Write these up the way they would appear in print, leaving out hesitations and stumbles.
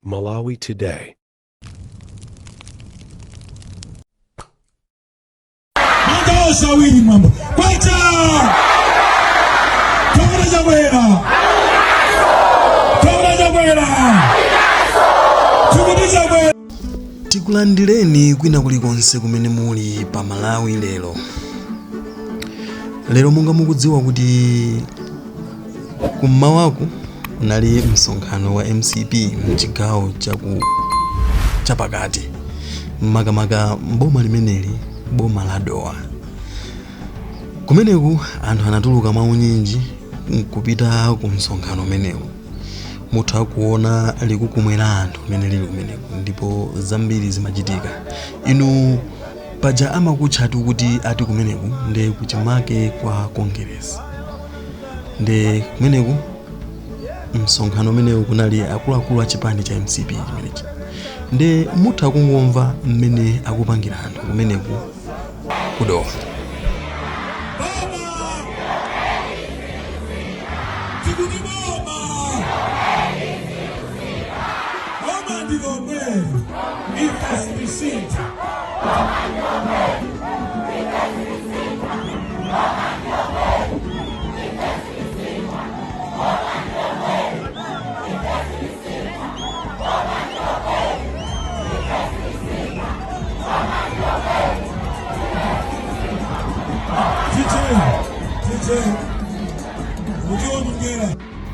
Malawi Today. Shawiri mambo kwacha Tabura Jabwera tikulandireni kwina kulikonse kumene muli pa Malawi lero monga mukudziwa kuti kummawaku kunali msonkhano wa MCP mchigawo chapakati makamaka mboma limeneli boma la Dowa. Kumeneku anthu anatuluka mwaunyinji kupita ku msonkhano umenewu. Mutha kuona likukumwera anthu limene lili kumeneku ndipo zambiri zimachitika. Inu paja amakutchatu kuti ati kumeneku ndi kuchimake kwa Congress. Ndi kumeneku msonkhano umenewu kunali akuluakulu a chipani cha MCP chimenechi. Ndi mutha kungomva mmene akupangira anthu kumeneku kudowa.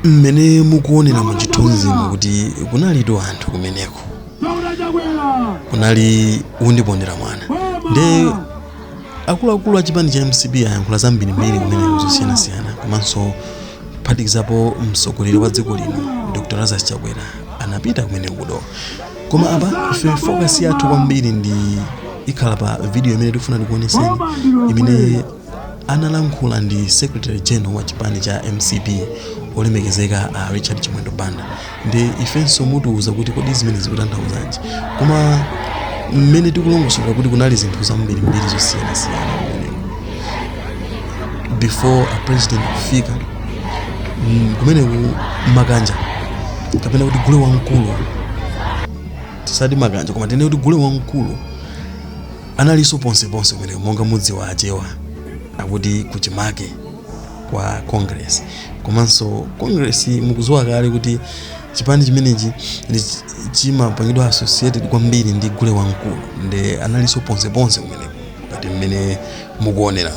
Mmene mukuonera mu chithunzi kuti kunalitu anthu kumeneko. Kunali undipondera mwana. Ndi akuluakulu a chipani cha MCP ayankhula zambiri kumene zosiyana-siyana komanso kuphatikizapo mtsogoleri wa dziko lino Dr. Lazarus Chakwera anapita kumene kudowa. Koma apa ife focus yathu kwambiri ndi ikhala pa video imene tikufuna tikuoneseni imene analankhula ndi Secretary General wa chipani cha MCP olemekezeka Richard Chimwendo Banda. Ndi ifenso mutiuza kuti kodi zimene zikutanthauzanji. Koma mmene tikulongosola kuti kunali zinthu zambiri zosiyana-siyana before a president kufika kumeneku makanja kapena kuti gule wamkulu, tisati makanja koma tene kuti gule wamkulu analiso ponse kumeneku monga mudzi wa achewa akuti kuchimake kwa Congress. Komanso Congress mukuziwa kale kuti chipani chimenechi chimapangidwa associated kwambiri ndi gule wamkulu. Ndi analiso ponse kumeneku ngati mmene mukuonera.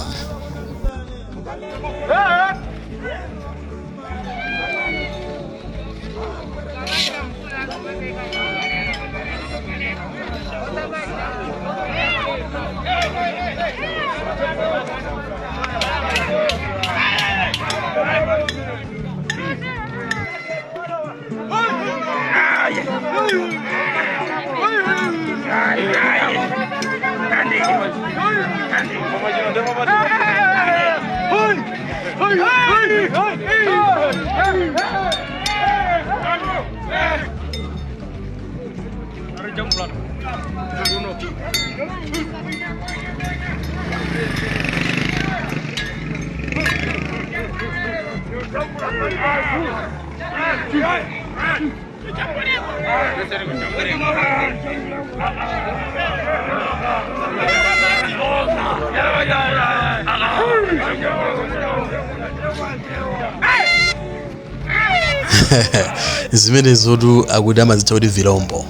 Zimenezo tu akuti amazitcha kuti virombo.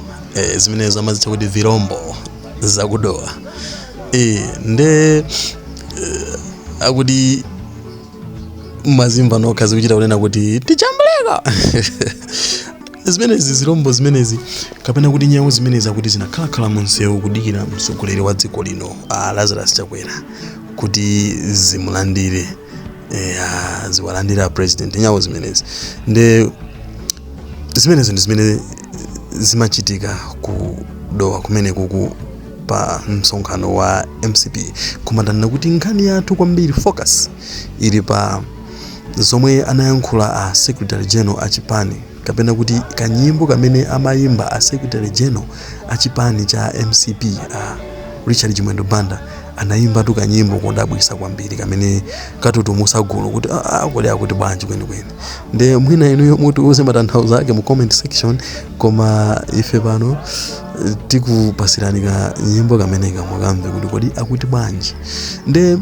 Zimenezo amazitcha kuti virombo zakudowa. Nde akuti mazimva nokha zikuchita kunena kuti tichambuleka. Zimenezi zirombo zimenezi kapena kuti nyawo zimenezi akuti zinakhala munsewu kudikira mtsogoleri wa dziko lino Lazarus Chakwera kuti zimulandire ziwalandira president nyawo zimenezi. Nde zimenezi ndi zimene zimachitika kudowa kumene kuku pa msonkhano wa MCP. Kumatana kuti nkhani yathu kwambiri focus ili pa zomwe anayankhula a Secretary General a chipani kapena kuti kanyimbo kamene amayimba a Secretary General a chipani cha MCP Richard Chimwendo Banda anaimba tu kanyimbo kodabwisa kwambiri kamene katutumusa gulu kuti kodi akuti bwanji kwenikweni. Nde mwina inuyo mutiuze matanthauzo ake mu comment section, koma ife pano tikupasirani ka nyimbo kamene kamwakamve kuti kodi akuti bwanji. Nde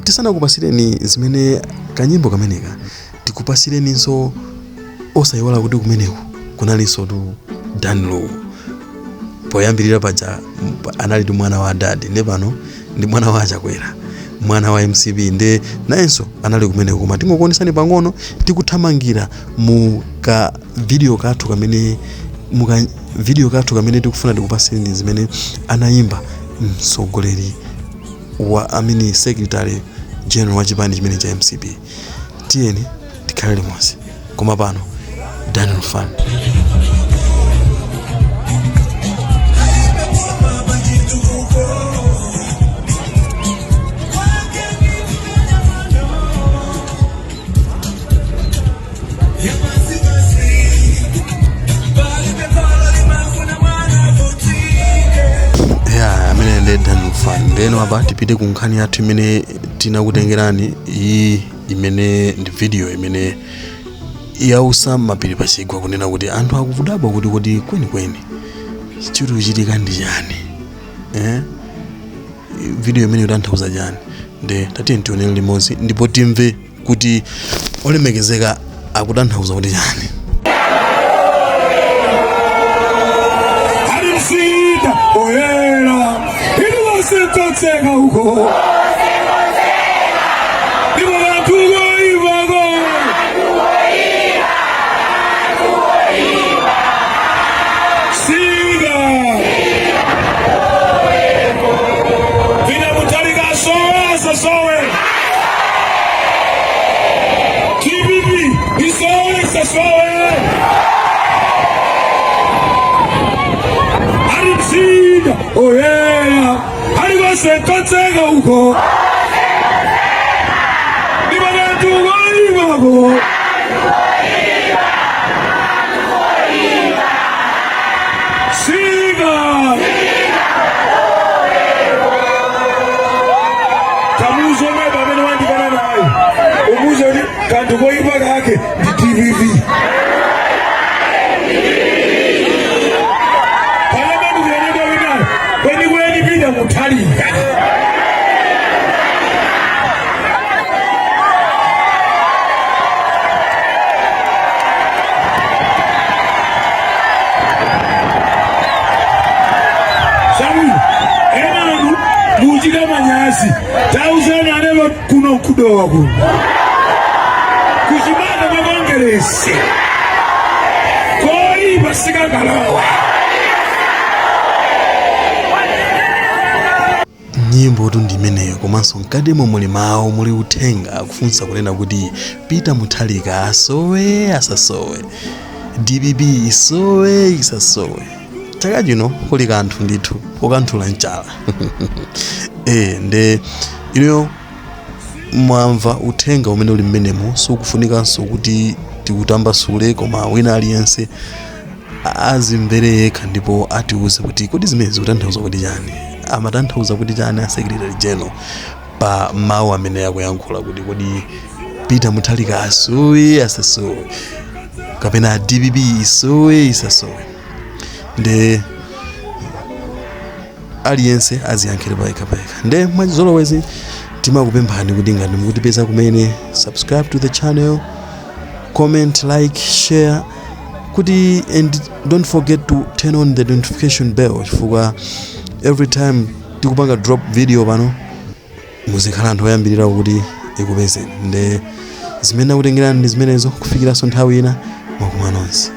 tisana kupasireni zimene kanyimbo kameneka, tikupasireninso osayiwala kuti kumeneko kunalinso tu Danlow. Poyambirira paja anali tu mwana wa Dadi, nde pano ndi mwana wa Chakwera, mwana wa MCB, nde nayenso anali kumeneko. Koma tingokuonesani pang'ono tikuthamangira mu ka video kathu kamene tikufuna tikupasireni zimene anayimba mtsogoleri wa Secretary General wa chipani chimene cha MCB. Tiyeni tikhale limodzi. Koma pano Danlow fan. Danlow fan. Ndeno apa tipite ku nkhani yathu imene tinakutengerani iyi, imene ndi video imene yausa mapiri pachigwa kunena kuti anthu akuvudabwa kuti kwenikweni chinthu kuchitika ndi chani. Video imene itanthauza chani. Nde tatiyeni tionere limodzi ndipo timve kuti olemekezeka akutanthauza kuti chani. Sekoteka uko ndipo vantugo ivago siga vina mutalika sowe TPP isowe arimsida sekoteka uko ndipo vantugo ivago siga kamuzomeba amene wandikana naye umuze kuti kanthu koyipa kake ndi TPP. Mutalika sabu emanu mujika manyasi tauzana aneva kuno kudowa kuno kuchimana makongeresi koi basika kalawa. Nyimbo tu ndimeneyo, komanso mkadimo muli mawu muli uthenga akufunsa kunena kuti Peter Mutharika asowe asasowe, DPP isowe isasowe. Chaka chino kuli kanthu ndithu kokanthula mchala. Nde ino mwamva uthenga umene uli mmenemo, sukufunikanso kuti tikutambasule, koma wina aliyense azimvere yekha ndipo atiuze kuti kodi zimene zikutanthauza kuti chani. Amatanthauza kuti chani a Secretary General pa mawu amene akuyankhula kuti kodi Peter Mutharika asowe asasowe kapena DPP isowe isasowe. Nde aliyense aziyankhire payekha. Nde mwazolowezi timakupemphani kuti ngati mukutipeza kumene, subscribe to the channel, comment, like, share kuti, and don't forget to turn on the notification bell chifukwa every time tikupanga drop video pano muzikhala anthu oyambirira kuti ikupezeni. Nde zimene akutengerani ndi zimenezo, kufikira nthawi ina mwakumwa nonse.